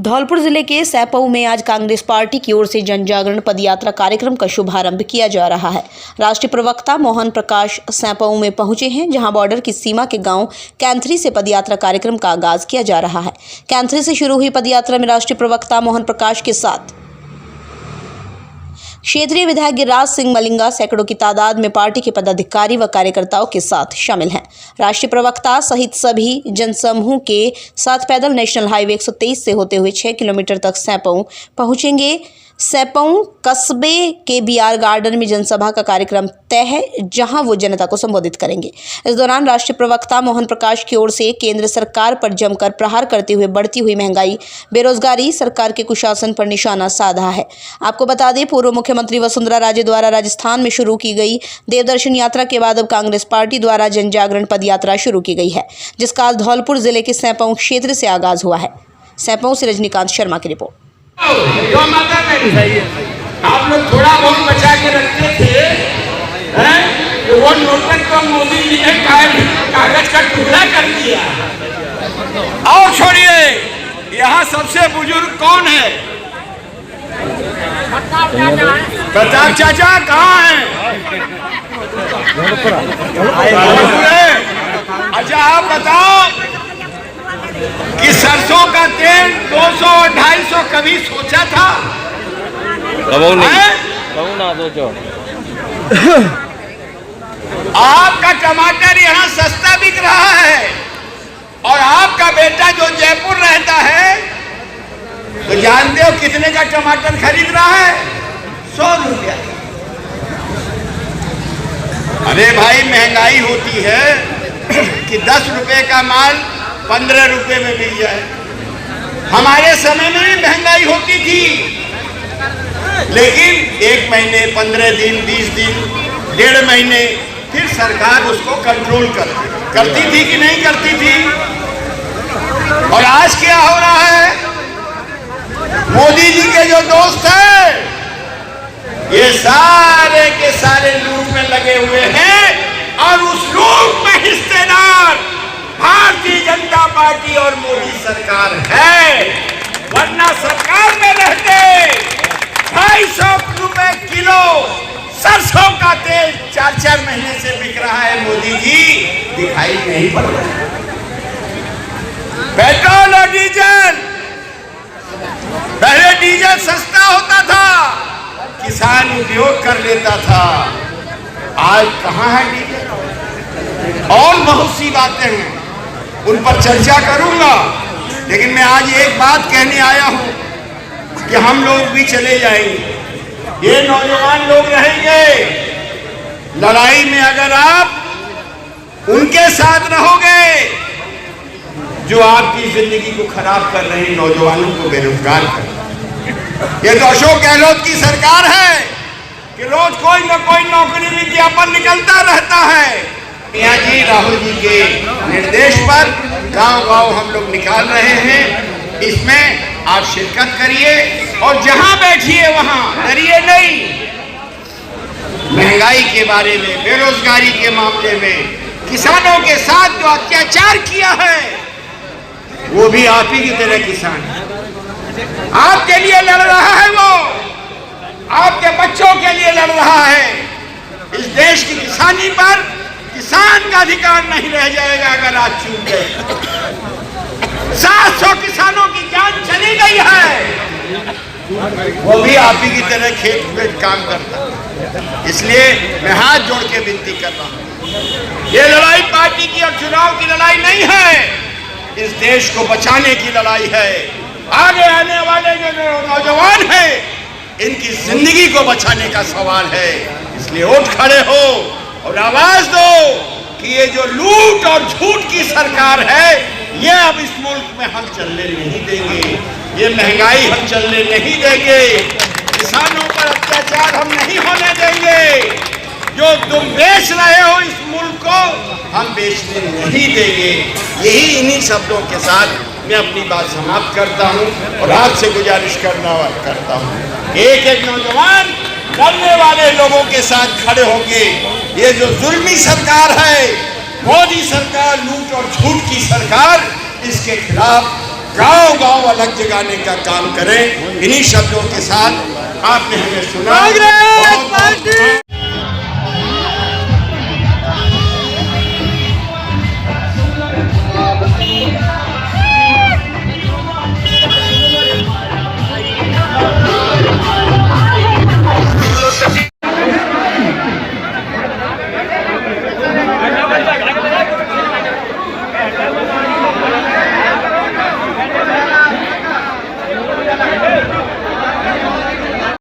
धौलपुर जिले के सैपऊ में आज कांग्रेस पार्टी की ओर से जन जागरण पदयात्रा कार्यक्रम का शुभारंभ किया जा रहा है। राष्ट्रीय प्रवक्ता मोहन प्रकाश सैपऊ में पहुंचे हैं, जहां बॉर्डर की सीमा के गांव कैंथरी से पदयात्रा कार्यक्रम का आगाज किया जा रहा है। कैंथरी से शुरू हुई पदयात्रा में राष्ट्रीय प्रवक्ता मोहन प्रकाश के साथ क्षेत्रीय विधायक गिरिराज सिंह मलिंगा सैकड़ों की तादाद में पार्टी के पदाधिकारी व कार्यकर्ताओं के साथ शामिल हैं। राष्ट्रीय प्रवक्ता सहित सभी जनसमूह के साथ पैदल नेशनल हाईवे 123 से होते हुए 6 किलोमीटर तक सैपऊ पहुंचेंगे। सैपऊ कस्बे के बीआर गार्डन में जनसभा का कार्यक्रम तय है, जहां वो जनता को संबोधित करेंगे। इस दौरान राष्ट्रीय प्रवक्ता मोहन प्रकाश की ओर से केंद्र सरकार पर जमकर प्रहार करते हुए बढ़ती हुई महंगाई, बेरोजगारी, सरकार के कुशासन पर निशाना साधा है। आपको बता दें, पूर्व मुख्यमंत्री वसुंधरा राजे द्वारा राजस्थान में शुरू की गई देवदर्शन यात्रा के बाद अब कांग्रेस पार्टी द्वारा जन जागरण पद यात्रा शुरू की गई है, जिसका आज धौलपुर जिले के सैपऊ क्षेत्र से आगाज हुआ है। सैपऊ से रजनीकांत शर्मा की रिपोर्ट। आप लोग थोड़ा बहुत बचा के रखते थे, तो वो नोटबंदी को मोदी जी ने कागज का टुकड़ा कर दिया। और छोड़िए, यहाँ सबसे बुजुर्ग कौन है? प्रताप चाचा कहाँ हैं? अच्छा आप बताओ कि सरसों का तेल 200-250 कभी सोचा था? आपका टमाटर यहाँ सस्ता बिक रहा है और आपका बेटा जो जयपुर रहता है, तो जानते हो कितने का टमाटर खरीद रहा है? 100 रुपया। अरे भाई, महंगाई होती है कि 10 रुपए का माल 15 रुपए में मिल जाए। हमारे समय में भी महंगाई होती थी, लेकिन 1 महीने, 15 दिन, 20 दिन, 1.5 महीने, फिर सरकार उसको कंट्रोल करती थी कि नहीं करती थी? और आज क्या हो रहा है? मोदी जी के जो दोस्त हैं, ये सारे के सारे लूट में लगे हुए हैं और उस लूट में हिस्सेदार भारतीय जनता पार्टी और मोदी सरकार है। वरना सरकार में रहते 250 रुपए किलो सरसों का तेल 4-4 महीने से बिक रहा है। मोदी जी दिखाई नहीं पड़ रहा। पेट्रोल और डीजल, पहले डीजल सस्ता होता था, किसान उपयोग कर लेता था। आज कहाँ है डीजल? और बहुत सी बातें हैं, उन पर चर्चा करूंगा, लेकिन मैं आज एक बात कहने आया हूं कि हम लोग भी चले जाएंगे, ये नौजवान लोग रहेंगे। लड़ाई में अगर आप उनके साथ रहोगे जो आपकी जिंदगी को खराब कर रहे हैं, नौजवानों को बेरोजगार कर रहे हैं। ये तो अशोक गहलोत की सरकार है कि रोज कोई न कोई नौकरी विज्ञापन निकलता रहता है। मियां जी, राहुल जी के निर्देश पर गांव-गांव हम लोग निकाल रहे हैं। इसमें आप शिरकत करिए और जहां बैठिए वहां डरिए नहीं। महंगाई के बारे में, बेरोजगारी के मामले में, किसानों के साथ जो अत्याचार किया है, वो भी आप ही की तरह किसान है। आपके लिए लड़ रहा है, वो आपके बच्चों के लिए लड़ रहा है। इस देश की किसानी पर किसान का अधिकार नहीं रह जाएगा अगर आज चूक गए। 700 किसानों की जान चली गई है, वो भी आप ही की तरह खेत में काम करता है। इसलिए मैं हाथ जोड़ के विनती कर रहा हूं, ये लड़ाई पार्टी की और चुनाव की लड़ाई नहीं है, इस देश को बचाने की लड़ाई है। आगे आने वाले जो नौजवान हैं, इनकी जिंदगी को बचाने का सवाल है। इसलिए उठ खड़े हो और आवाज दो कि ये जो लूट और झूठ की सरकार है, ये अब इस मुल्क में हम चलने नहीं देंगे। ये महंगाई हम चलने नहीं देंगे। किसानों पर अत्याचार हम नहीं होने देंगे। जो तुम बेच रहे हो इस मुल्क को, हम बेचने नहीं देंगे। यही इन्हीं शब्दों के साथ मैं अपनी बात समाप्त करता हूं और आपसे गुजारिश करता हूं, एक एक नौजवान लड़ने वाले लोगों के साथ खड़े होंगे। ये जो जुल्मी सरकार है, मोदी सरकार, लूट और झूठ की सरकार, इसके खिलाफ गांव गांव अलग जगाने का काम करें। इन्हीं शब्दों के साथ आपने हमें सुना।